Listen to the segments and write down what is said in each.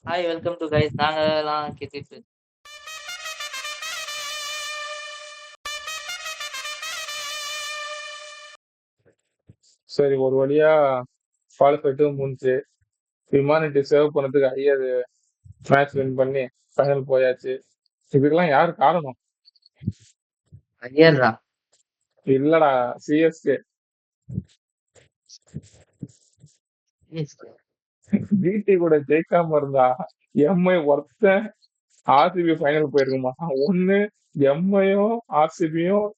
Hi welcome to guys. நாங்கலாம் cricket சரி, ஒரு வழியா குவாலிஃபை முடிஞ்சு ஹியூமானிட்டி சேவ் பண்ணதுக்கு ஐயர் மேட்ச் வின் பண்ணி ஃபைனல் போயாச்சு. இதுக்கெல்லாம் யாரு காரணம்? ஐயர் தான். இல்லடா, சிஎஸ்கே. ஜிடி கூட ஜெயிக்காம இருந்தா எம்ஐ ஒருத்தன் ஆர்சிபி ஃபைனல் போயிருக்குமா? ஒண்ணு எம்ஐயும் ஆர்சிபியும்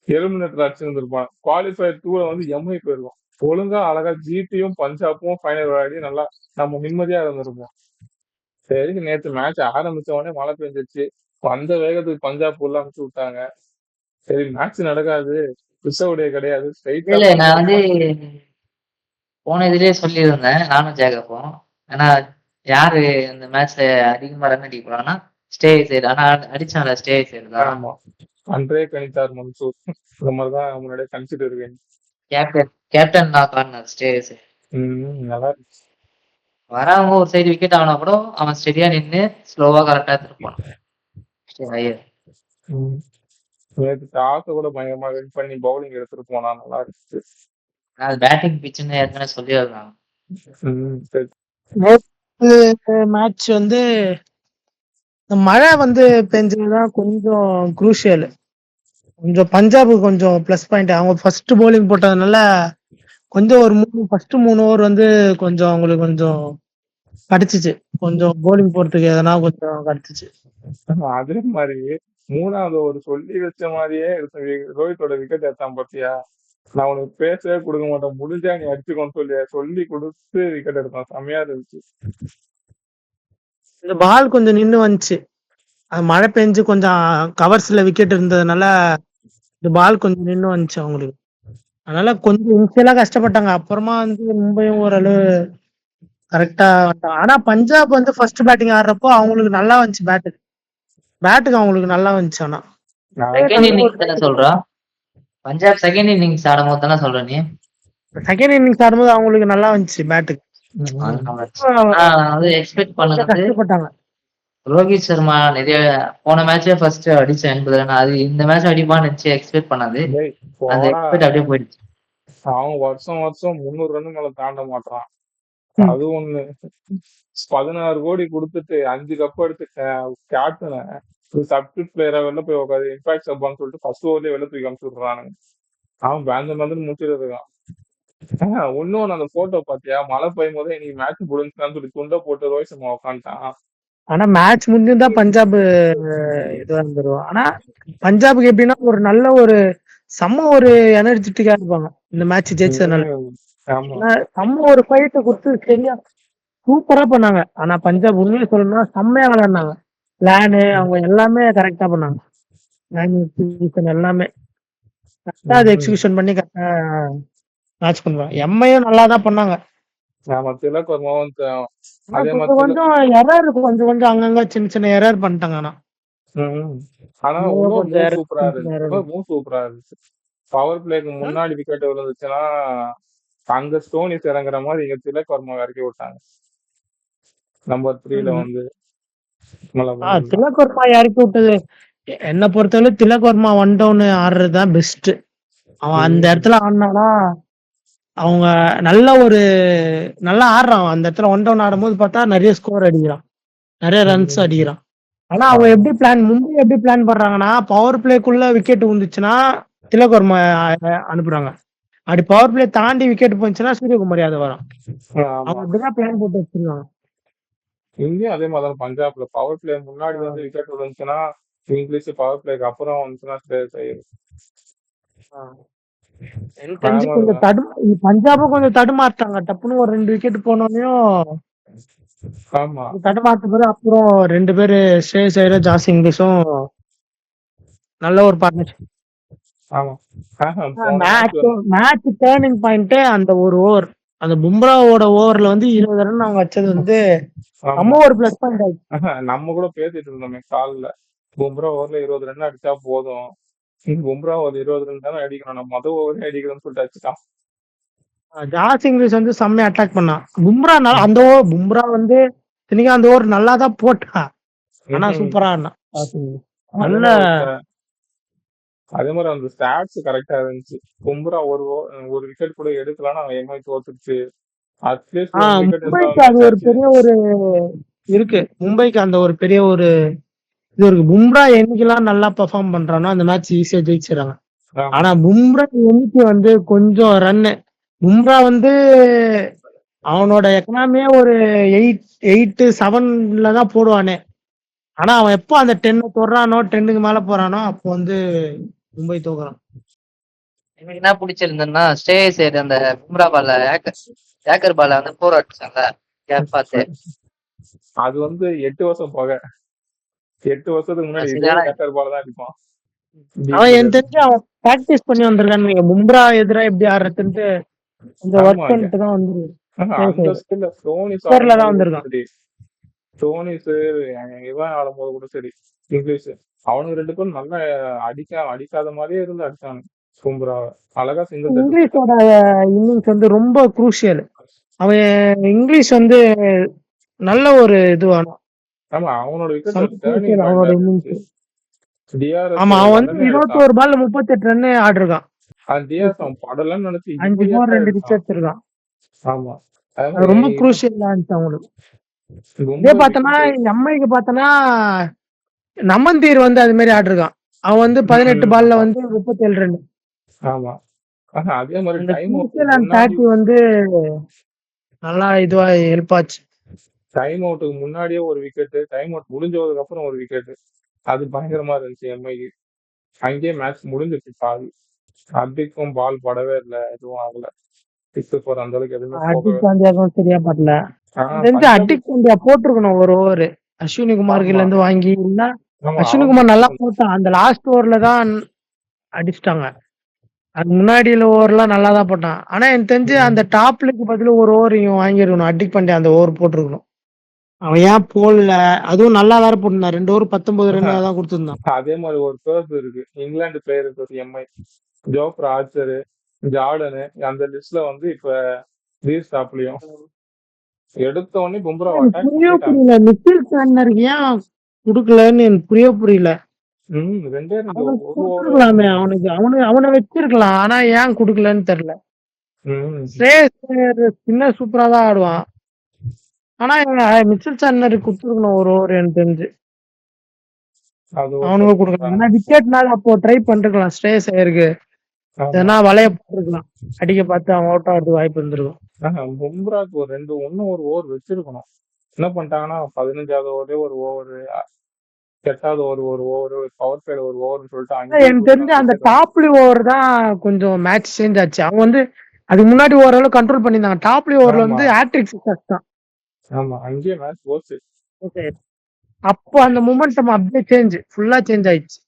எலிமினேட்டர் அடிச்சிருந்திருப்பான். குவாலிஃபை 2ல வந்து எம்ஐ போயிருக்கும். ஒழுங்கா அழகா ஜிடியும் பஞ்சாப்பும் ஃபைனல் விளையாடி நல்லா நம்ம நிம்மதியா இருந்திருப்போம். சரி, நேற்று மேட்ச் ஆரம்பிச்ச உடனே மழை பெஞ்சிச்சு. வந்த வேகத்துக்கு பஞ்சாப் உள்ள அனுப்பிச்சு விட்டாங்க. சரி, மேட்ச் நடக்காது, ரிசர்வ்டே கிடையாது, ஸ்ட்ரைட்டா இல்ல நான் வந்து பஞ்சாப். போன இதுலயே சொல்லியிருந்தேன் நானும் ஜேகப்பும். ஆனா யாரு இந்த மேட்ச்ல அதிகமா ரன் அடிக்க போறாங்கன்னா ஸ்டே சைடு. ஆனா அடிச்சான்ல ஸ்டே சைடு தான். ஆமா, அன்றே கணித்தார் மன்சூர். இந்த மாதிரிதான் முன்னாடியே கணிச்சிட்டு இருக்கேன். கேப்டன் நான் கார்னர் ஸ்டே சைடு. நல்லா இருந்துச்சு. வரவங்க ஒரு சைடு விக்கெட் ஆனா கூட அவன் ஸ்டெடியா நின்னு ஸ்லோவா கரெக்டா எடுத்துட்டு போனான் ஐயர். நேற்று டாஸை கூட பயங்கரமா வின் பண்ணி பவுலிங் எடுத்துட்டு போனா நல்லா இருந்துச்சு. அது பேட்டிங் பிச்சுன்னு ஏற்கனவே சொல்லியிருந்தாங்க. சரி. நேற்று மேட்ச் வந்து இந்த மழை வந்து பெஞ்சதுதான் கொஞ்சம் குரூஷியல். கொஞ்சம் பஞ்சாபு கொஞ்சம் ப்ளஸ் பாயிண்ட். அவங்க ஃபர்ஸ்ட் bowling போட்டதுனால கொஞ்சம் ஒரு ஃபர்ஸ்ட் 3 ஓவர் வந்து கொஞ்சம் அவங்களுக்கு கொஞ்சம் கிடைச்சிச்சு. கொஞ்சம் bowling போறதுக்கு எதனா கொஞ்சம் கிடைச்சிச்சு. அதே மாதிரி 3வது ஒரு சொல்லி வச்ச மாதிரியே ரோஹித்தோட விக்கெட் எடுத்தான் பாத்தியா? நான் உனக்கு பேசவே கொடுக்க மாட்டேன், முடிஞ்சா நீ அடிச்சுக்கோன்னு சொல்லி கொடுத்து விக்கெட் எடுத்தான். செம்மையா இருந்துச்சு. இந்த பால் கொஞ்சம் நின்னு வந்துச்சு. அது மழை பெஞ்சு கொஞ்சம் கவர்ஸ்ல விக்கெட் இருந்ததுனால இந்த பால் கொஞ்சம் நின்னு வந்துச்சு அவங்களுக்கு. அதனால கொஞ்சம் இனிஷியலா கஷ்டப்பட்டாங்க. அப்புறமா வந்து மும்பையும் ஓரளவு கரெக்டா வந்துட்டாங்க. ஆனா பஞ்சாப் வந்து ஃபர்ஸ்ட் பேட்டிங் ஆடுறப்போ அவங்களுக்கு நல்லா வந்துச்சு. பேட்டுக்கு அவங்களுக்கு நல்லா வந்துச்சு. ஆனா செகண்ட் இன்னிங்ஸ் தானே சொல்றா? பஞ்சாப் செகண்ட் இன்னிங்ஸ் ஆடும் போது தானே சொல்ற நீ? செகண்ட் இன்னிங்ஸ் ஆடும்போது அவங்களுக்கு நல்லா வந்துச்சு பேட்டுக்கு. எக்ஸ்பெக்ட் பண்ணது கஷ்டப்பட்டாங்க. ரோஹித் சர்மா நிறைய போன மேட்சே ஃபர்ஸ்ட் அடிச்ச 80 ரன். அது இந்த மேட்ச் அடிப்பான்னு நினைச்சு எக்ஸ்பெக்ட் பண்ணது. அந்த எக்ஸ்பெக்ட் அப்படியே போயிடுச்சு. அவன் வருஷம் 300 ரன் மேல தாண்ட மாட்டான். அது ஒண்ணு. 16 கோடி கொடுத்துட்டு 5 கப் எடுத்து கேப்டனை சப்ஸ்டியூட் பிளேயரா வெளில போய் உட்காது இம்பாக்ட் சப்பான்னு சொல்லிட்டு ஃபர்ஸ்ட் ஓவர்லயே வெளில தூக்கி அனுப்பிச்சு விடுறானுங்க. அவன் பேந்த முடிச்சுட்டு இருக்கான். இன்னொன்னு, அந்த போட்டோ பாத்தியா? மழை பெய்யும் போதே இன்னைக்கு மேட்ச் முடிஞ்சுட்டான்னு சொல்லி துண்டை போட்டு ரோஹித் சர்மா உட்காந்துட்டான். ஆனா மேட்ச் முடிஞ்சிருந்தா பஞ்சாப் இதுவா இருந்துருவோம். ஆனா பஞ்சாபுக்கு எப்படின்னா ஒரு நல்ல ஒரு செம்ம ஒரு எனர்ஜெட்டிக்கா இருப்பாங்க இந்த மேட்ச் ஜெயிச்சதுனால. செம்ம ஒரு ஃபைட் கொடுத்து சரியா சூப்பரா பண்ணாங்க. ஆனா பஞ்சாப் உண்மையை சொல்லணும்னா செம்மையா விளையாடினாங்க. பிளானு அவங்க எல்லாமே கரெக்டா பண்ணாங்க. எல்லாமே கரெக்டா அதை எக்ஸிகியூஷன் பண்ணி கரெக்டா மேட்ச் பண்ணுவாங்க. எம்ஐயும் நல்லா தான் பண்ணாங்க. திலக் வர்மாவும் கொஞ்சம் எரர் கொஞ்சம் அங்கங்க சின்ன சின்ன எரர் பண்ணிட்டாங்க. ஆனா இன்னொரு சூப்பரா இருந்துச்சு. பவர் பிளேக்கு முன்னாடி விக்கெட் விழுந்துச்சுன்னா அங்க ஸ்டோனிஸ் இறங்குற மாதிரி இங்க திலக் வர்மா இறக்கி விட்டாங்க. நம்பர் 3ல வந்து திலக் வர்மா இறக்கி விட்டது என்ன பொறுத்தவரை திலக் வர்மா 1 டவுன் ஆடுறதுதான் பெஸ்ட். அவன் அந்த இடத்துல ஆடினானா அவங்க நல்லா ஆடுறான். அந்த இடத்துல 1 டவுன் ஆடும்போது பார்த்தா நிறைய ஸ்கோர் அடிக்கிறான், நிறைய ரன்ஸ் அடிக்கிறான். ஆனா அவங்க மும்பை எப்படி பிளான் பண்றாங்கன்னா பவர் பிளேக்குள்ள விக்கெட் விழுந்துச்சுன்னா திலக் வர்மா அனுப்புறாங்க. அப்படி பவர் பிளே தாண்டி விக்கெட் போச்சுன்னா சூரியகுமார் யாதவ் வரும். அவங்க அப்படிதான் பிளான் போட்டு வச்சிருக்காங்க. இங்கேயும் அதே மாதிரி பஞ்சாப்ல பவர் பிளே முன்னாடி வந்து விக்கெட் விழுந்துச்சுன்னா இங்கிலீஷ், பவர் பிளேக்கு அப்புறம் வந்துச்சுன்னா பஞ்சாபும் கொஞ்சம் தடுமாறிட்டாங்க. டப்புன்னு ஒரு 2 விக்கெட் போனோடனையும் தடுமாற்ற பிறகு அப்புறம் 2 பேரு ஸ்ரேயஸ் ஐயரும் ஜாஸ் இங்கிலீஷும் நல்ல ஒரு பார்ட்னர்ஷிப். மேட்ச் டேர்னிங் பாயிண்ட் அந்த ஒரு ஓவர், அந்த பும்ராவோட ஓவர்ல வந்து 20 ரன் அவங்க வச்சது வந்து நம்ம ஒரு பிளஸ் பாயிண்ட் ஆயிடுச்சு. நம்ம கூட பேசிட்டு இருந்தோமே கால்ல, பும்ரா ஓவர்ல 20 ரன் அடிச்சா போதும், பும்ரா ஒரு 20 ரன் தானே அடிக்கணும், நம்ம மொதல் ஓவரே அடிக்கணும்னு சொல்லிட்டு அடிச்சுட்டான். ஜாஸ் இங்கிலீஷ் வந்து செம்மையா அட்டாக் பண்ணான். பும்ரா அந்த பும்ரா வந்து இத்தனைக்கும் அந்த ஓவர் நல்லா தான் போட்டான். ஆனா ம்ஹும். சூப்பரா ஆடினான். அதே நல்ல மாதிரி அதே மாதிரி அந்த ஸ்டாட்ஸ் கரெக்டா இருந்துச்சு. பும்ரா ஒரு விக்கெட் கூட எடுக்கலன்னா அவன் எம்ஐ தோத்துருச்சு. அட்லீஸ்ட் ஒன் விக்கெட் எடுத்தா மும்பைக்கு அது மேட்ச் ஒரு ஆச்சு. பெரிய ஒரு இருக்கு. மும்பைக்கு அந்த ஒரு பெரிய ஒரு இது இருக்கு. பும்ரா என்னைக்கெல்லாம் நல்லா பெர்ஃபார்ம் பண்றானோ அந்த மேட்ச் ஈஸியா ஜெயிச்சிடறாங்க. ஆமா ஆனா பும்ரா என்னைக்கு வந்து கொஞ்சம் ரன்னு பும்ரா வந்து அவனோட எக்கனாமியே ஒரு 8-7ல தான் போடுவானே. ஆனா அவன் எப்போ அந்த 10 தொடுறானோ 10க்கு மேல போறானோ அப்போ வந்து மும்பை தோக்குறான். எனக்கு என்ன பிடிச்சிருந்ததுன்னா ஸ்ரேயஸ் அந்த பும்ரா பால்ல ஏக்கர் பால்ல வந்து 4 அடிச்சாங்க கேப் பார்த்து. அது வந்து 8 வருஷம் போக 8 வருஷத்துக்கு முன்னாடி இதே சரியான ஏக்கர் பால் தான் அடிப்பான். அவன் எனக்கு தெரிஞ்சு அவன் பிராக்டிஸ் பண்ணி வந்திருக்கான்னு நீங்க பும்ரா எதிரா எப்படி ஆடுறதுன்ட்டு கொஞ்சம் ஆமா ஒர்க் பண்ணிட்டு தான் வந்துருக்கு. அந்த ஸ்கில்ல தோனிஸ் பேர்ல தான் ஆடும்போது கூட வந்திருக்கான். சரி, தோனிஸ் இவன் ஆடும்போது கூட சரி, இங்கிலீஷ் அவனுக்கு 2 பேரும் நல்லா அடிக்காத மாதிரியே இருந்து அடிச்சாங்க பும்ராவை. அழகா சிங்கிள் தட்டு இங்கிலீஷோட இன்னிங்ஸ் வந்து ரொம்ப குரூஷியல். அவன் இங்கிலீஷ் வந்து நல்ல ஒரு இதுவான ஆமா அவனோட விக்கெட் செம டேர்னிங் crucial அவனோட பாயிண்டா இன்னிங்ஸ். இருந்துச்சு. டிஆர்எஸ் ஆமா அவன் வந்து லண்டனே எடுத்தான். 21 பால்ல 38 ரன் ஆடிருக்கான். அது டிஆர்எஸ் அவன் படலன்னு நினைச்சு 5 இப்படியே போர் 2 எடுத்தான். விக்கெட் இருக்கான். ஆமா அதே அது ரொம்ப மாதிரி குரூஷியலா இருந்துச்சு அவங்களுக்கு. இதே பும்ரா பார்த்தனா விக்கெட் எம்ஐக்கு பார்த்தனா நமந்தீர் வந்து அது மாதிரி ஆடிருக்கான். அவன் வந்து 18 பால்ல ஆமா வந்து 37 ரன். ஆமா அதே மாதிரி அந்த டைம் குரூஷியல் அவுட்டுக்கு அண்ட் முன்னாடி 30 வந்து நல்லா இதுவா ஹெல்ப் ஆச்சு. டைம் அவுட்டுக்கு முன்னாடியே ஒரு விக்கெட், டைம் அவுட் முடிஞ்சதுக்கு அப்புறம் ஒரு விக்கெட். அது பயங்கரமா இருந்துச்சு எம்ஐக்கு. அங்கேயே மேட்ச் முடிஞ்சிருச்சு பாதி. ஹர்திக்கும் பால் படவே இல்லை, எதுவும் ஆகல. 6 அந்த அளவுக்கு எதுவுமே போகவே அட்டிக் பாண்டியாக்கும் சரியா படல. தெரிஞ்சு பஞ்சாப் அட்டிக் பாண்டியா போட்டிருக்கணும் ஒரு ஓவர். அஸ்வினி குமார்கில ஆமா இருந்து வாங்கி இல்ல ஆமா அஸ்வினி அவன் குமார் மிஸ் நல்லா பண்ண போட்டான். அந்த லாஸ்ட் ஓவர்ல தான் அடிச்சிட்டாங்க. அது முன்னாடி ஓவர்லாம் நல்லா தான் போட்டான். ஆனா எனக்கு தெரிஞ்சு அந்த டாப்லுக்கு பதிலா ஒரு ஓவர் இவன் வாங்கியிருக்கணும். அட்டிக் பாண்டியா அந்த ஓவர் போட்டிருக்கணும். அவன் ஏன் போடல? அதுவும் நல்லா வேற போட்டிருந்தான். 2 ஓவர் 19 ரன் தான் கொடுத்திருந்தான். அதே மாதிரி ஒரு பேர்ஸ் இருக்கு, England player MI, Jofra Archer, Jordan, அந்த லிஸ்ட்ல வந்து இப்ப ரீஸ் டாப்லயும் எடுத்த உடனே பும்ரா அட்டாக் புரிய பண்ணிட்டாங்க. புரியல மிச்சில் சாண்டனருக்கு ஏன் கொடுக்கலன்னு எனக்கு புரியல. ரெண்டே ரெண்டு அவனுக்கு ஒரு கொடுத்துருக்கலாமே. அவனை வச்சிருக்கலாம். ஆனா ஏன் கொடுக்கலன்னு தெரியல. ஸ்ரேயஸ் சூப்பரா தான் ஆடுவான். ஆனா மிச்சல் சாண்டனருக்கு கொடுத்துருக்கணும் ஒரு ஓவர் எனக்கு தெரிஞ்சு. அவனுக்கு கொடுக்கலாம். ஏன்னா விக்கெட்னால அப்போ ட்ரை பண்ணிருக்கலாம் ஸ்ரேயஸ் ஐயருக்கு. ஏன்னா வலைய போட்டுருக்கலாம். அடிக்க பார்த்து அவன் அவுட் ஆகிறதுக்கு வாய்ப்பு இருந்திருக்கும். பும்ராக்கு ஒரு ஓவர் வச்சிருக்கணும். என்ன பண்ணிட்டாங்கன்னா 15வது ஓவரே ஒரு ஓவர், 8வது ஒரு ஓவர், பவர் பிளேல ஒரு ஓவர்னு சொல்லிட்டு எனக்கு தெரிஞ்சு அந்த டாப்லி ஓவர் தான் கொஞ்சம் மேட்ச் சேஞ்ச் ஆச்சு. அவங்க வந்து அதுக்கு முன்னாடி ஓரளவு கண்ட்ரோல் பண்ணியிருந்தாங்க. டாப்லி ஓவர்ல வந்து ஹேட்ரிக் சிக்ஸஸ் தான். ஆமா அங்கேயே மேட்ச் போச்சு. அப்போ அந்த மொமெண்டம் அப்படியே ஃபுல்லா சேஞ்ச் ஆயிடுச்சு.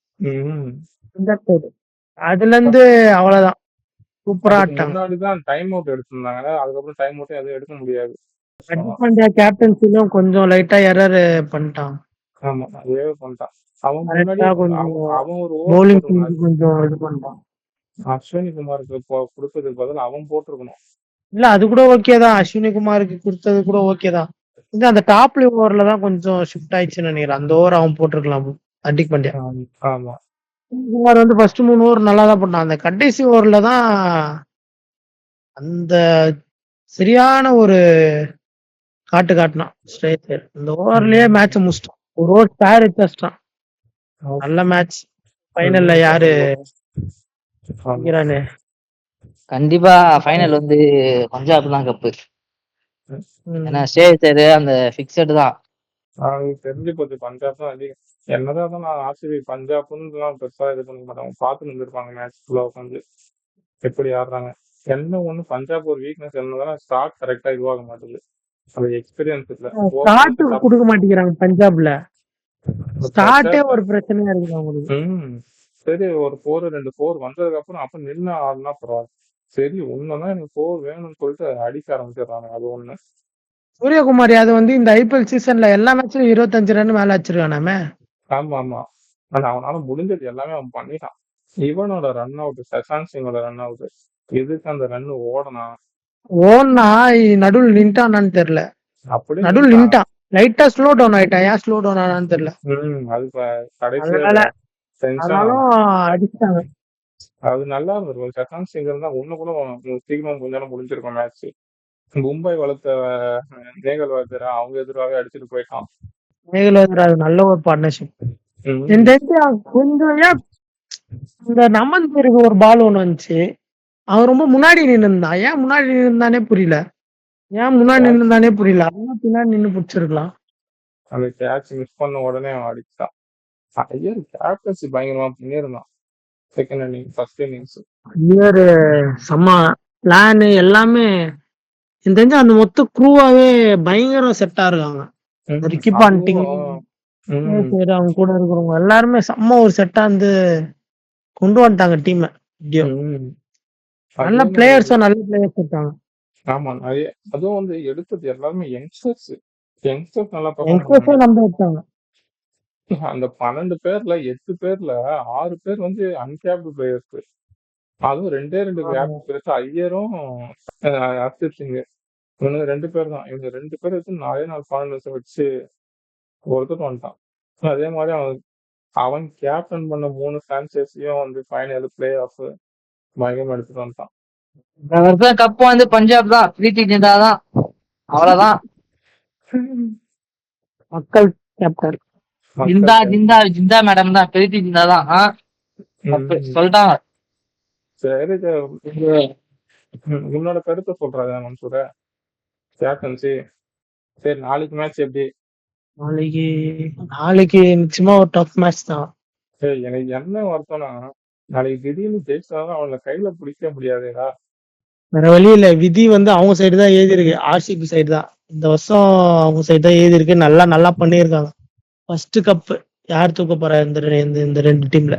அதுல இருந்து அவ்வளவுதான் சூப்பரா ஆட்டாங்க. முன்னாடிதான் டைம் அவுட் எடுத்திருந்தாங்க. அதுக்கப்புறம் டைம் அவுட் எதுவும் எடுக்க முடியாது. ஹர்திக் பாண்டியா கேப்டன்சிலும் கொஞ்சம் லைட்டா எரர் பண்ணிட்டான். ஆமா அதே பண்ணிட்டான். அவன் கரெக்டா கொஞ்சம் அவன் ஒரு பவுலிங் கொஞ்சம் இது பண்ணிட்டான். அஸ்வினி குமாருக்கு கொடுத்ததுக்கு பதில் அவன் போட்டிருக்கணும். இல்ல அது கூட ஓகே தான். அஸ்வினி குமாருக்கு கொடுத்தது கூட ஓகே தான். அந்த டாப்லி ஓவர்ல தான் கொஞ்சம் ஷிஃப்ட் ஆயிடுச்சுன்னு நினைக்கிறேன். அந்த ஓவர் அவன் போட்டிருக்கலாம் ஹர்திக் பாண்டியா. ஆமா குமார் வந்து ஃபர்ஸ்ட் 3 ஓவர் நல்லா தான் போட்டான். அந்த கடைசி ஓவர்ல தான் அந்த சரியான ஒரு காட்டினான் ஸ்ட்ரைக்கர். இந்த ஓவர்லயே மேட்ச் முடிச்சிட்டான். ஒரு ஓவர் ஸ்பேர் வச்சான். நல்ல மேட்ச். ஃபைனல்ல யாரு கண்டிப்பா ஃபைனல் வந்து பஞ்சாப் தான் கப்பு. ஏன்னா ஸ்ரேயஸ் அந்த ஃபிக்ஸட் தான். தெரிஞ்சு போச்சு பஞ்சாப் தான் அதிகம். என்னதான் நான் ஆர்சிபி பஞ்சாப்னு பெருசா இது பண்ண மாட்டாங்க. பார்த்து இருந்திருப்பாங்க மேட்ச் ஃபுல்லா உட்காந்து எப்படி ஆடுறாங்க. என்ன ஒண்ணு பஞ்சாப் ஒரு வீக்னஸ் என்னதான் ஸ்டார்ட் கரெக்டா இதுவாக மாட்டேங்குது. அது எக்ஸ்பீரியன்ஸ் இல்ல. ஸ்டார்ட் கொடுக்க மாட்டேங்கிறாங்க பஞ்சாப்ல. ஸ்டார்ட்டே ஒரு பிரச்சனையா இருக்கு அவங்களுக்கு. சரி ஒரு 2 4 வந்ததுக்கு அப்புறம் அப்ப நின்று ஆடுனா பரவாயில்ல. சரி உண்மைதான் எனக்கு 4 வேணும்னு சொல்லிட்டு அடிக்க ஆரம்பிச்சிடுறாங்க. அது ஒண்ணு. சூரியகுமார் யாதவ் வந்து இந்த ஐபிஎல் சீசன்ல எல்லா மேட்ச்லயும் 25 ரன் மேல வச்சிருக்கானாமே. ஆமா ஆனா அவனால முடிஞ்சது எல்லாமே அவன் பண்ணிட்டான். இவனோட run out, Shashank சிங்கோட run out, எதுக்கு அந்த ரன் ஓடனா நடுவில் நின்ட்டானான்னு தெரியல. அப்படி நடுவில் நின்ட்டான். லைட்டா ஸ்லோ டவுன் ஆயிட்டான். ஏன் ஸ்லோ டவுன் ஆனான்னு தெரியல. அது கடைசியா அதனால டென்ஷன் ஆனாலும் ஆகும். அடிச்சிட்டாங்க. அது நல்லா இருந்திருக்கும். சஷாந்த் சிங் இருந்தா இன்னும் கூட சீக்கிரமா கொஞ்ச நேரம் முடிஞ்சிருக்கும் மேட்ச். மும்பை வளர்த்த நேகல் வாத்தியரா அவங்க எதிராகவே அடிச்சுட்டு போயிட்டான். மேகலோதராஜ் நல்ல ஒரு பார்ட்னர்ஷிப். எனக்கு தெரிஞ்சு கொஞ்சம் ஏன் இந்த நமன் பேருக்கு ஒரு பால் ஒண்ணு வந்துச்சு. அவன் ரொம்ப முன்னாடி நின்று இருந்தான். ஏன் முன்னாடி நின்று இருந்தானே புரியல. அவன் பின்னாடி நின்று பிடிச்சிருக்கலாம். அந்த கேட்ச் மிஸ் பண்ண உடனே அவன் அடிச்சான். ஐயர் கேப்டன்சி பயங்கரமா பண்ணியிருந்தான் second inning first innings. Iyer செம்ம பிளான் எல்லாமே. எனக்கு தெரிஞ்சு அந்த மொத்த குரூவாவே பயங்கர செட்டா இருக்காங்க. ரிக்கி பாண்டிங் அவங்க கூட இருக்கிறவங்க எல்லாருமே செம்ம ஒரு செட்டா வந்து கொண்டு வந்துட்டாங்க டீம். நல்ல பிளேயர்ஸும் நல்ல பிளேயர்ஸ் இருக்காங்க. ஆமா நிறைய அதுவும் வந்து எடுத்தது எல்லாருமே யங்ஸ்டர்ஸ் நல்லா யங்ஸ்டர்ஸும் நம்ப வச்சாங்க. அந்த 12 பேர்ல 8 பேர்ல 6 பேர் வந்து அன்கேப்டு பிளேயர்ஸ். அதுவும் 2 கேப்டு பிளேயர்ஸ் ஐயரும் ஹர்ஷித் சிங். இவனுங்க 2 பேர் தான். இவங்க 2 பேர் வச்சு 4 ஃபாரினர்ஸ் வச்சு ஒருத்தர் வந்துட்டான். அதே மாதிரி அவன் கேப்டன் பண்ண 3 பிரான்சைஸையும் வந்து ஃபைனல் பிளே ஆஃப் பயங்கரமா எடுத்துட்டு வந்துட்டான். இந்த வருஷம் கப்பு வந்து பஞ்சாப் தான், பிரீத்தி ஜிந்தா தான், அவ்வளவுதான். மக்கள் கேப்டன் ஜிந்தா ஜிந்தா ஜிந்தா மேடம் தான், பிரீத்தி ஜிந்தா தான். சொல்லிட்டாங்க. சரி உன்னோட கருத்தை சொல்றாங்க மன்சூர கேப்டன்சி. சரி நாளைக்கு மேட்ச் எப்படி? நாளைக்கு நிச்சயமா ஒரு டஃப் மேட்ச் தான். எனக்கு என்ன வருத்தம்னா நாளைக்கு திடீர்னு ஜெயிச்சாலும் அவங்கள கையில பிடிக்க முடியாதுடா. வேற வழி இல்ல. விதி வந்து அவங்க சைடு தான் ஏதி இருக்கு. ஆர்சிபி சைடு தான் இந்த வருஷம் அவங்க சைடு தான் ஏதி இருக்கு. நல்லா பண்ணிருக்காங்க. ஃபர்ஸ்ட் கப் யார் தூக்க போறா இந்த 2 டீம்ல?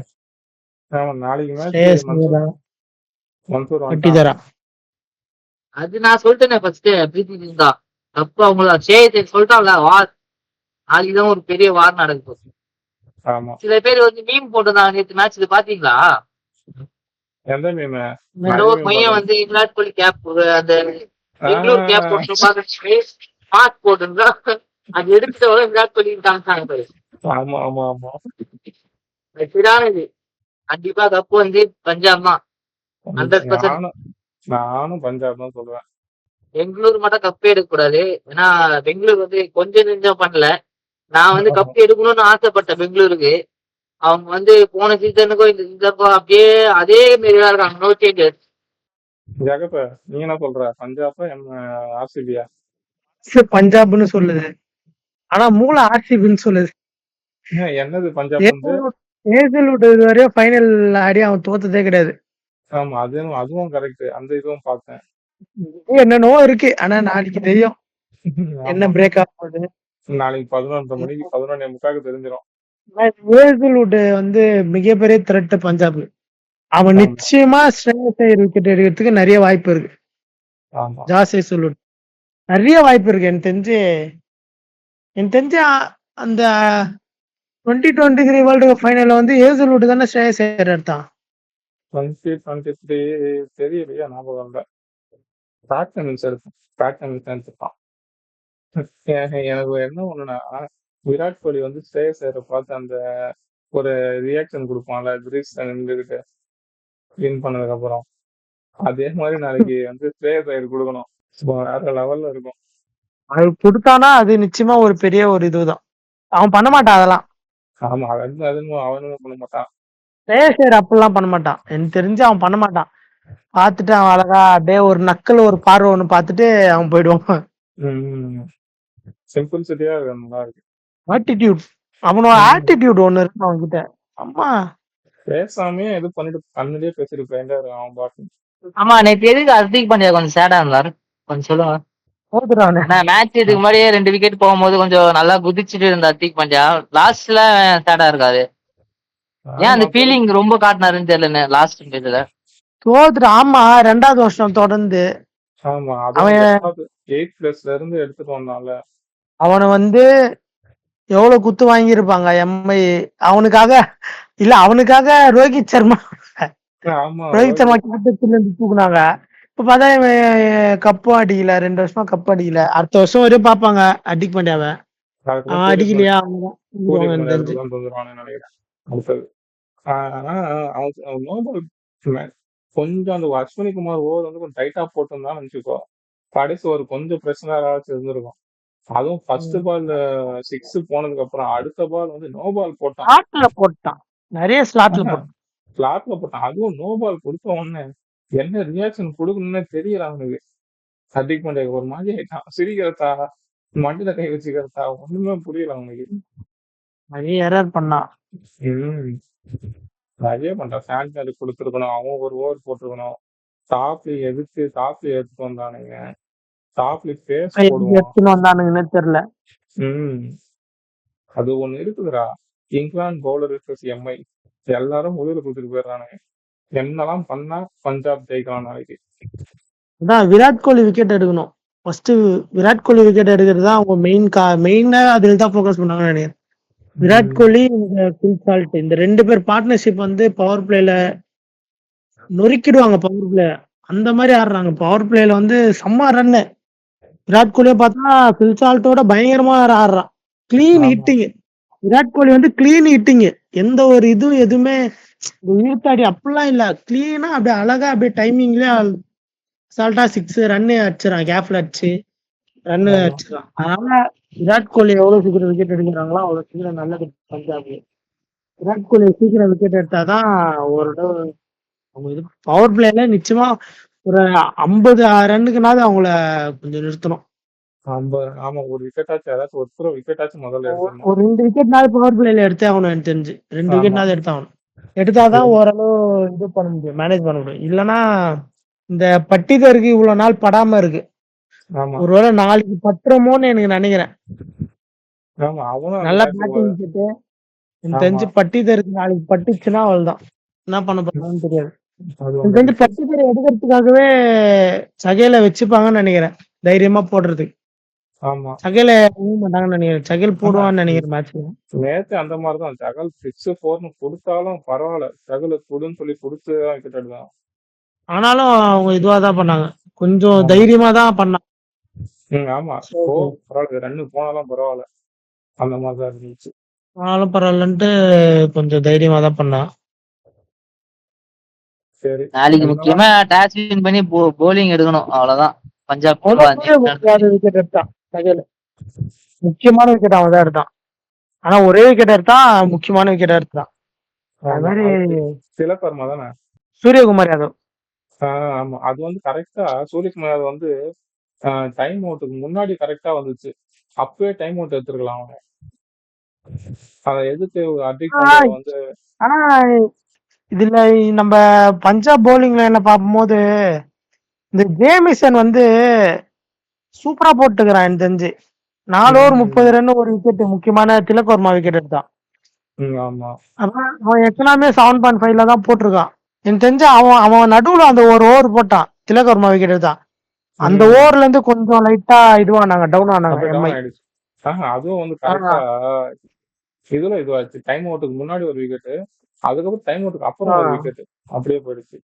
நாளைக்கு மேட்ச் பட்டிதரா. அது நான் சொல்லிட்டேனே ஃபர்ஸ்ட், பிரீத்தி ஜிந்தா கப்பு அவங்கள சொல்லிட்டான்ல. வார் நாளைக்குதான் ஒரு பெரிய வார் நடக்க போகுது. சில பேர் வந்து மீம் போட்டிருந்தாங்க நேற்று மேட்ச், பாத்தீங்களா? எந்த மீம்? ஒரு பையன் வந்து விராட் கோலி கேப் அந்த பெங்களூர் கேப் போட்டு மாஸ்க் போட்டுருந்தா அது எடுத்துட்டு விராட் கோலி காமிச்சாங்க. கண்டிப்பா கப்பு வந்து பஞ்சாப் தான் 100%. நானும் பஞ்சாப் தான் சொல்றேன். பெங்களூர் மட்டும் கப்பே எடுக்க கூடாது. ஏன்னா பெங்களூர் வந்து கொஞ்சம் நெஞ்சம் பண்ணல. நான் வந்து கப் எடுக்கணும்னு ஆசைப்பட்டேன் பெங்களூருக்கு. அவங்க வந்து போன சீசனுக்கும் இந்த சீசனுக்கும் அப்படியே அதே மாரி தான் இருக்காங்க. No changes. ஜெகப்ப நீ என்ன சொல்ற? பஞ்சாபா ஆர்சிபியா? பஞ்சாப்னு சொல்லுது. ஆனா மூளை ஆர்சிபின்னு சொல்லுது. என்னது பஞ்சாப் வந்து ஏசல்வுட் இதுவரையும் ஃபைனல் ஆடி அவன் தோத்ததே கிடையாது. ஆமா அதுவும் கரெக்ட். அந்த இதுவும் பார்த்தேன். என்னன்னோ இருக்கு. ஆனா நாளைக்கு தெரியும் என்ன பிரேக் ஆகுது. நாளைக்கு 11:30 மணிக்கு 11:45 தெரிஞ்சிடும். ஏசல்வுட் வந்து மிகப்பெரிய த்ரெட் பஞ்சாப். அவன் நிச்சயமா ஸ்ரேயஸ் ஐயர் விக்கெட் எடுக்கிறதுக்கு நிறைய வாய்ப்பு இருக்கு. ஜாஸ் ஏசல்வுட் நிறைய வாய்ப்பு இருக்கு. எனக்கு தெரிஞ்சு அந்த 2023 வேர்ல்டு கப் ஃபைனல்ல வந்து ஏசல்வுட் தானே ஸ்ரேயஸ் ஐயர் எடுத்தான். 2023 தெரியலையா? ஞாபகம் இல்லை. எடுத்துப்பான். எனக்கு என்ன ஒண்ணுனா விராட் கோலி வந்து ஸ்ரேயஸ் ஐயரை பார்த்து அந்த ஒரு ரியாக்ஷன் கொடுப்பான்ல கிரீஸ்ல நின்றுகிட்டு வின் பண்ணதுக்கு அப்புறம். அதே மாதிரி நாளைக்கு வந்து ஸ்ரேயஸ் ஐயர் கொடுக்கணும். வேற லெவல்ல இருக்கும். அது கொடுத்தானா அது நிச்சயமா ஒரு பெரிய ஒரு இதுதான். அவன் பண்ண மாட்டான் அதெல்லாம். ஆமா அவனும் பண்ண மாட்டான். ஸ்ரேயஸ் ஐயர் அப்படிலாம் பண்ண மாட்டான். எனக்கு தெரிஞ்சு அவன் பண்ண மாட்டான். பார்த்துட்டு அவன் அழகா அப்படியே ஒரு நக்கல் ஒரு பார்வை ஒண்ணு பார்த்துட்டு அவன் போயிடுவான். சிம்பிள்சிட்டியா நல்லா இருக்கு. ஆட்டிடியூட் அவனோட ஆட்டிடியூட் ஒண்ணு இருக்கு அவன் கிட்ட. அம்மா பேசாமே இது பண்ணிட்டு கண்ணுலயே பேசிட்டு அவன் பாட்டு. ஆமா நேற்று எதுக்கு ஹர்திக் பாண்டியா கொஞ்சம் சேடா இருந்தாரு கொஞ்சம் சொல்லுங்க. மேட்ச் இதுக்கு முன்னாடியே 2 விக்கெட் போகும்போது கொஞ்சம் நல்லா குதிச்சுட்டு இருந்த ஹர்திக் பாண்டியா லாஸ்ட்ல சேடா இருக்காது. ஏன் அந்த ஃபீலிங் ரொம்ப காட்டினாருன்னு தெரியல லாஸ்ட் இதுல. ஆமா 2வது வருஷம் தொடர்ந்து. ஆமா அவன் 8+ இருந்து எடுத்துட்டு வந்தான்ல. அவனை வந்து எவ்வளவு குத்து வாங்கியிருப்பாங்க எம்ஐ அவனுக்காக ரோஹித் சர்மா கேப்டன்சில இருந்து தூக்குனாங்க. இப்ப பார்த்தா கப்பும் அடிக்கல. 2 வருஷமா கப்பு அடிக்கல. அடுத்த வருஷம் வரையும் பாப்பாங்க ஹர்திக் பாண்டியாவை. அதுக்கப்புறம் அடிக்கலையா அவங்கதான் சூரியகுமார் எனக்கு தெரிஞ்சு. யாதவ் தான் வந்துருவானுன்னு நினைக்கிறேன் அடுத்தது. ஆனா அவன் நோபால் கொஞ்சம் அந்த அஸ்வினி குமார் ஓவர் வந்து கொஞ்சம் டைட்டா போட்டிருந்தான்னு நினைச்சுக்கோ, கடைசி ஒரு கொஞ்சம் பிரச்சனை ஏதாச்சும் இருந்திருக்கும். அதுவும் ஃபர்ஸ்ட் பால் 6 போனதுக்கு அப்புறம் அடுத்த பால் வந்து நோ பால் போட்டான். ஸ்லாட்ல போட்டான், நிறைய ஸ்லாட்ல போட்டான். ஸ்லாட்ல போட்டான். அதுவும் நோ பால் கொடுத்த உடனே என்ன ரியாக்ஷன் கொடுக்கணும்னு தெரியல அவனுக்கு. ஹர்திக் பாண்டியா ஒரு மாதிரி ஆயிட்டான். சிரிக்கிறதா, மண்டியில கை வச்சுக்கிறதா, ஒண்ணுமே புரியல அவனுக்கு. நிறைய எரர் பண்ணான். நிறைய பண்றான். சாண்டர் கொடுத்துருக்கணும், அவன் ஒரு ஓவர் போட்டிருக்கணும். டாப்லி எடுத்துட்டு வந்தானுங்க. டாப்லி பேஸ் போடுவான். எடுத்துன்னு வந்தானுங்கன்னு தெரியல. அது ஒண்ணு இருக்குதுடா. இங்கிலாந்து பவுலர் விசஸ் எம்ஐ எல்லாரும் முதல்ல கொடுத்துட்டு போயிடுறானுங்க. என்னெல்லாம் பண்ணா பஞ்சாப் ஜெயிக்கலாம் நாளைக்கு. அதான் விராட் கோலி விக்கெட் எடுக்கணும். ஃபர்ஸ்ட் விராட் கோலி விக்கெட் எடுக்கிறது தான் அவங்க மெயினா அதில் தான் ஃபோக்கஸ் பண்ணாங்கன்னு நினைக்கிறேன். விராட் கோலி இந்த ஃபில் சால்ட் இந்த 2 பேர் பார்ட்னர்ஷிப் வந்து பவர் பிளேல நொறுக்கிடுவாங்க. பவர் பிளே அந்த மாதிரி ஆடுறாங்க. பவர் பிளேல வந்து செம்ம ரன்னு. விராட் கோலியை பார்த்தா ஃபில் சால்ட்டோட பயங்கரமா ஆடுறான். Clean hitting. விராட் கோலி வந்து கிளீன் ஹிட்டிங். எந்த ஒரு இதுவும் எதுவுமே இழுத்தாடி அப்படிலாம் இல்ல. கிளீனா அப்படியே அழகா அப்படியே டைமிங்லயே சால்ட்டா 6 ரன்னு அடிச்சிடறான். கேப்ல அடிச்சு ரன்னு அடிச்சிடறான். அதனால விராட் கோலி எவ்வளவு சீக்கிரம் விக்கெட் எடுக்கிறாங்களோ அவ்வளவு சீக்கிரம் நல்லது பஞ்சாப். விராட் கோலி சீக்கிரம் விக்கெட் எடுத்தாதான் ஒரு அவங்க இது பவர் பிளேல நிச்சயமா ஒரு 50 ரன்னுக்குனாவது அவங்கள கொஞ்சம் நிறுத்தணும். ஆமா, ஒரு விக்கெட்டாச்சும் ஏதாச்சும் ஒரு விக்கெட்டாச்சும் முதல்ல எடுக்கணும். ஒரு 2 விக்கெட்னாவது பவர் பிளேல எடுத்தே ஆகணும். எனக்கு தெரிஞ்சு 2 விக்கெட்னாவது எடுத்தாகணும். எடுத்தாதான் ஓரளவு இது பண்ண முடியும், மேனேஜ் பண்ண முடியும். இல்லைன்னா இந்த பட்டிதருக்கு இவ்வளவு நாள் படாம இருக்கு. ஒருவேளை நாளைக்கு பட்டுறமோன்னு எனக்கு நினைக்கிறேன். நல்லா பேட்டிங் விக்கெட்டு எனக்கு தெரிஞ்சு பட்டிதருக்கு நாளைக்கு பட்டுச்சுன்னா அவள்தான் என்ன பண்ண போறாங்கன்னு தெரியாது. எனக்கு தெரிஞ்சு பட்டிதரை எடுக்கிறதுக்காகவே சகையில வச்சுப்பாங்கன்னு நினைக்கிறேன், தைரியமா போடுறதுக்கு. சகையில மாட்டாங்கன்னு நினைக்கிறேன். சகைல் போடுவான்னு நினைக்கிறேன் மேட்ச்ல. நேத்து அந்த மாதிரிதான் சகல் 6-4 கொடுத்தாலும் பரவாயில்ல, சகல கொடுன்னு சொல்லி கொடுத்து விக்கெட் எடுத்தான். ஆனாலும் அவங்க இதுவாதான் பண்ணாங்க, கொஞ்சம் தைரியமா தான் பண்ணாங்க. ஆமா, பரவாயில்ல, ரன்னு போனாலும் பரவாயில்ல அந்த மாதிரிதான் இருந்துச்சு. ஆனாலும் பரவாயில்லன்ட்டு கொஞ்சம் தைரியமா தான் பண்ணா. சரி, நாளைக்கு முக்கியமா டாஸ் வின் பண்ணி போலிங் எடுக்கணும், அவ்வளவுதான். பஞ்சாப் விக்கெட் எடுத்தான் சகையில. முக்கியமான விக்கெட் அவன் தான் எடுத்தான். ஆனா ஒரே விக்கெட் எடுத்தான், முக்கியமான விக்கெட் எடுத்தான். அது மாதிரி திலக் வர்மா தானே, சூரியகுமார் யாதவ். ஆமா, அது வந்து கரெக்டா சூரியகுமார் யாதவ் வந்து டைம் அவுட்டுக்கு முன்னாடி கரெக்டா வந்துச்சு. அப்பவே டைம் அவுட் எடுத்துருக்கலாம் அவங்க. அதை எதுக்கு ஹர்திக் பாண்டியா வந்து. ஆனா இதுல நம்ம பஞ்சாப் பவுலிங்ல என்ன பார்க்கும்போது இந்த ஜேமிசன் வந்து சூப்பரா போட்டுக்கிறான். எனக்கு தெரிஞ்சு 4 ஓவர் 30 ரன் ஒரு விக்கெட், முக்கியமான திலக் வர்மா விக்கெட் எடுத்தான். அவன் எக்கனாமே 7.5ல தான் போட்டிருக்கான். எனக்கு தெரிஞ்சு அவன் நடுவுல அந்த ஒரு ஓவர் போட்டான், திலக் வர்மா விக்கெட் எடுத்தான். அந்த ஓவர்ல இருந்து கொஞ்சம் லைட்டா இதுவானாங்க, டவுன் ஆனாங்க. அதுவும் வந்து கரெக்டா இதுவாச்சு. டைம் அவுட்டுக்கு முன்னாடி ஒரு விக்கெட், அதுக்கப்புறம் டைம் அவுட்டுக்கு அப்புறம் ஒரு விக்கெட், அப்படியே போயிடுச்சு.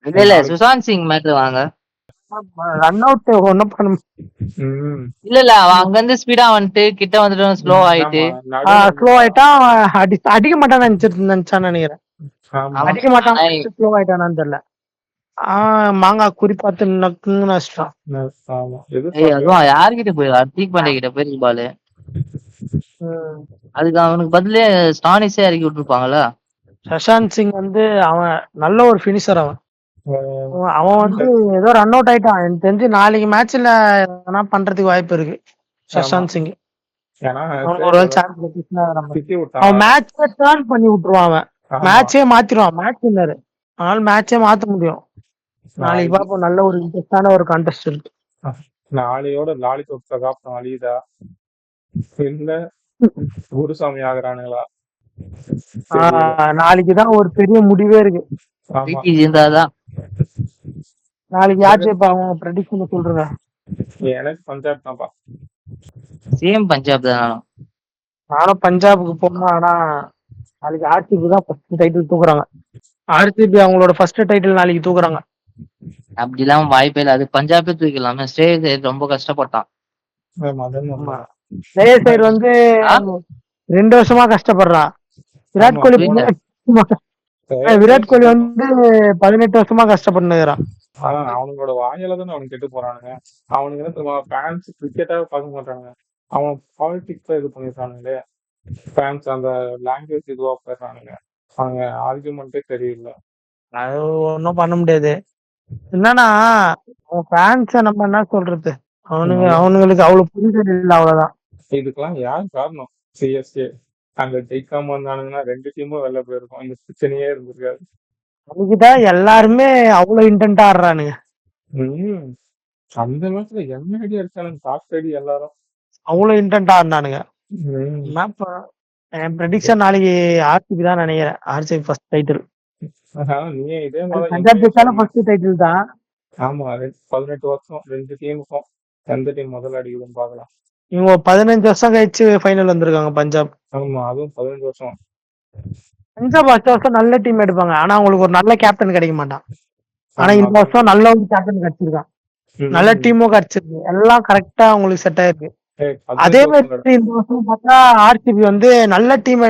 இல்ல சுஷாந்த் சிங் மேட்ரு வாங்க ரன் அவுட் ஒண்ணும் பண்ண. இல்ல அவன் அங்க இருந்து ஸ்பீடா வந்துட்டு கிட்ட வந்துட்டு ஸ்லோ ஆயிட்டா அடிக்க மாட்டான்னு நினைச்சான்னு நினைக்கிறேன். அடிக்க மாட்டான், ஸ்லோ ஆயிட்டானான்னு தெரியல. மாங்காய் குறிப்பாத்து நஷ்டம். அதுவும் யாருகிட்ட போய் ஹர்திக் பாண்டியா கிட்ட போயிருக்கு பாலு. அதுக்கு அவனுக்கு பதிலே ஸ்டானிஸே இறக்கி விட்டுருப்பாங்கல்ல. சஷாந்த் சிங் வந்து அவன் நல்ல ஒரு பினிஷர். அவன் வந்து ஏதோ ரன் அவுட் ஆயிட்டான். எனக்கு தெரிஞ்சு நாளைக்கு மேட்ச்ல எதனா பண்றதுக்கு வாய்ப்பு இருக்கு சஷாந்த் சிங். அவன் மேட்சே டர்ன் பண்ணி விட்டுருவான், அவன் மேட்சே மாத்திடுவான். மேட்ச் வின்னரு, அதனால மேட்சே மாத்த முடியும். நாளைக்கு பாப்போம், நல்ல ஒரு இன்ட்ரெஸ்டான ஒரு கான்டெஸ்ட் இருக்கு. நாளையோட லாலிபாப் பிரகாப் அழியுதா இல்ல குருசாமி ஆகுறானுங்களா? நாளைக்குதான் ஒரு பெரிய முடிவே இருக்கு. நாளைக்கு யார் ஜெயிப்பா அவங்க ப்ரெடிக்ஷன் சொல்றேன். எனக்கு பஞ்சாப் தான்ப்பா. சேம் பஞ்சாப் தான். நானும் பஞ்சாபுக்கு போனோம். ஆனா நாளைக்கு ஆர்சிபி தான் ஃபர்ஸ்ட் டைட்டில் தூக்குறாங்க. ஆர்சிபி அவங்களோட ஃபர்ஸ்ட் டைட்டில் நாளைக்கு தூக்குறாங்க. அப்படிலாம் வாய்ப்பே இல்லை, அது பஞ்சாபே தூக்கலாமே. ஸ்டேஜ் ரொம்ப கஷ்டப்பட்டான். பிளேயர் சைடு வந்து ஆ? 2 வருஷமா கஷ்டப்படுறான். விராட் ஆமா கோலி என்ன? விராட் கோலி வந்து 18 வருஷமா கஷ்டப்பட்டுக்கிறான். அவனுங்களோட வாயில தானே அவனுக்கு கெட்டு போறானுங்க. அவனுக்கு என்ன தெரியுமா, ஃபேன்ஸ் கிரிக்கெட்டாவே பார்க்க மாட்டானுங்க. அவன் பாலிடிக்ஸ் இது பண்ணிடுறானுங்களே. ஃபேன்ஸ் அந்த லாங்குவேஜ் இதுவா போயிடுறானுங்க. அவங்க ஆர்குமெண்ட்டே சரியில்லை. அது ஒன்றும் பண்ண முடியாது. என்னன்னா அவன் ஃபேன்ஸை நம்ம என்ன சொல்றது, அவனுங்களுக்கு அவ்வளவு புரிதல் இல்லை, அவ்வளவுதான். இதுக்கெல்லாம் யார் காரணம்? சிஎஸ்கே. அங்க ஜெயிக்காம இருந்தானுங்கன்னா 2 டீமும் வெளில போயிருக்கும். இந்த பிரச்சனையே இருந்திருக்காது. அதுக்குதான் எல்லாருமே அவ்வளவு இன்டென்ட்டா ஆடுறானுங்க. ம் அந்த மேட்ச்ல என்ன ஐடியா அடிச்சானுங்க, டாப் ஐடி எல்லாரும். அவ்வளவு இன்டென்ட்டா ஆடினானுங்க. ம். என் ப்ரெடிக்ஷன் நாளைக்கு ஆர்சிபி தான் நினைக்கிறேன். RCB first title. நீ இதே மாதிரி பஞ்சாப் ஜெயிச்சாலும் ஃபர்ஸ்ட் டைட்டில் தான். ஆமா 18 வருஷம் 2 டீமுக்கும் எந்த டீம் முதல்ல அடிக்குதுன்னு பாக்கலாம். இவங்க 15 வருஷம் கழிச்சு ஃபைனல் வந்திருக்காங்க பஞ்சாப். ஆமா அதுவும் 15 வருஷம். பஞ்சாப் அடுத்த வருஷம் நல்ல டீம் எடுப்பாங்க. ஆனா அவங்களுக்கு ஒரு நல்ல கேப்டன் கிடைக்க மாட்டான். ஆனா இந்த வருஷம் நல்ல ஒரு கேப்டன் கிடைச்சிருக்கான். நல்ல டீமும் கிடைச்சிருக்கு. எல்லாம் கரெக்டா அவங்களுக்கு செட் ஆயிருக்கு. அதே மாதிரி இந்த வருஷம் பார்த்தா ஆர்சிபி வந்து நல்ல டீம்.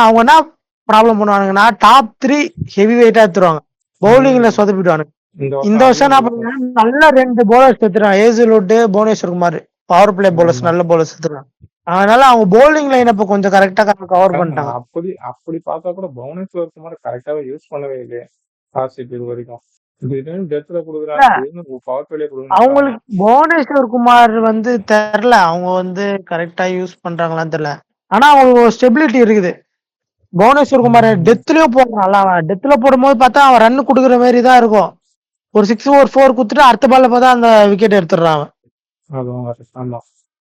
அவங்க என்ன ப்ராப்ளம் பண்ணுவானுங்கன்னா டாப் 3 ஹெவி வெயிட்டா எடுத்துருவாங்க, பவுலிங்ல சொதப்பிடுவானுங்க. இந்த வருஷம் என்ன பண்ணுவாங்க, நல்ல 2 பவுலர்ஸ் எடுத்துருவாங்க, ஏசுலோட்டு Bhuvneshwar Kumar. Power play bowlers, நல்ல பவுலர்ஸ் எடுத்துருவாங்க. அதனால அவங்க பவுலிங் லைன் இப்ப கொஞ்சம் கரெக்டா கவர் பண்ணிட்டாங்க. அப்படி பார்த்தா கூட புவனேஸ்வர் குமார் கரெக்டாவே யூஸ் பண்ணவே இல்லையே ஆர்சிபி இது வரைக்கும். அவங்களுக்கு புவனேஸ்வர் குமார் வந்து தெரியல, அவங்க வந்து கரெக்டா யூஸ் பண்றாங்களான்னு தெரியல. ஆனா அவங்க ஸ்டெபிலிட்டி இருக்குது. புவனேஸ்வர் குமார் டெத்லயும் போடுறான், நல்லா டெத்ல போடும்போது பார்த்தா அவன் ரன் குடுக்குற மாதிரி தான் இருக்கும். ஒரு 6 ஒரு 4 குடுத்துட்டு அடுத்த பால்ல பார்த்தா அந்த விக்கெட் எடுத்துடுறான் அவன்.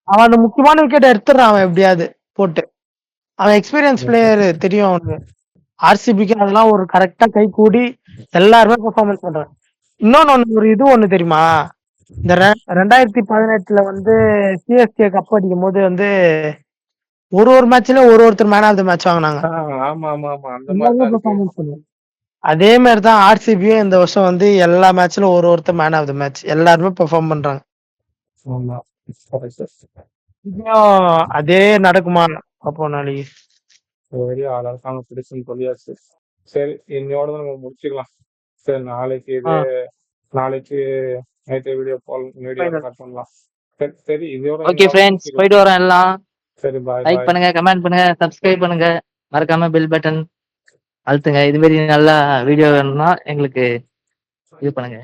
அவன் அந்த முக்கியமான விக்கெட் எடுத்துடுறான் அவன் எப்படியாவது போட்டு. அவன் எக்ஸ்பீரியன்ஸ் பிளேயர், தெரியும் அவனுக்கு. ஆர்சிபிக்கு அதெல்லாம் ஒரு கரெக்டா கை கூடி எல்லாருமே பெர்ஃபார்மன்ஸ் பண்றாங்க. இன்னொன்னு ஒரு இது ஒண்ணு தெரியுமா, இந்த 2018 வந்து சிஎஸ்கே கப் அடிக்கும் போது வந்து ஒரு மேட்ச்ல ஒருத்தர் மேன் ஆஃப் த மேட்ச் வாங்கினாங்க. அதே மாதிரிதான் ஆர்சிபியும் இந்த வருஷம் வந்து எல்லா மேட்ச்ல ஒருத்தர் மேன் ஆஃப் த மேட்ச், எல்லாருமே பெர்ஃபார்ம் பண்றாங்க. அதே நடக்குமா அப்போ நாளைக்கு? சொல்லியாச்சு. சரி, இன்னையோட நம்ம முடிச்சுக்கலாம். சரி, நாளைக்கு நைட்டு வீடியோ ஸ்டார்ட் பண்ணலாம். சரி இதோட ஓகே ஃப்ரெண்ட்ஸ், போயிட்டு வரோம் எல்லாம். சரி, பாய். லைக் பண்ணுங்க, கமெண்ட் பண்ணுங்க, சப்ஸ்கிரைப் பண்ணுங்க, மறக்காம பெல் பட்டன் அழுத்துங்க. இது மாதிரி நல்லா வீடியோ வேணும்னா எங்களுக்கு இது பண்ணுங்க.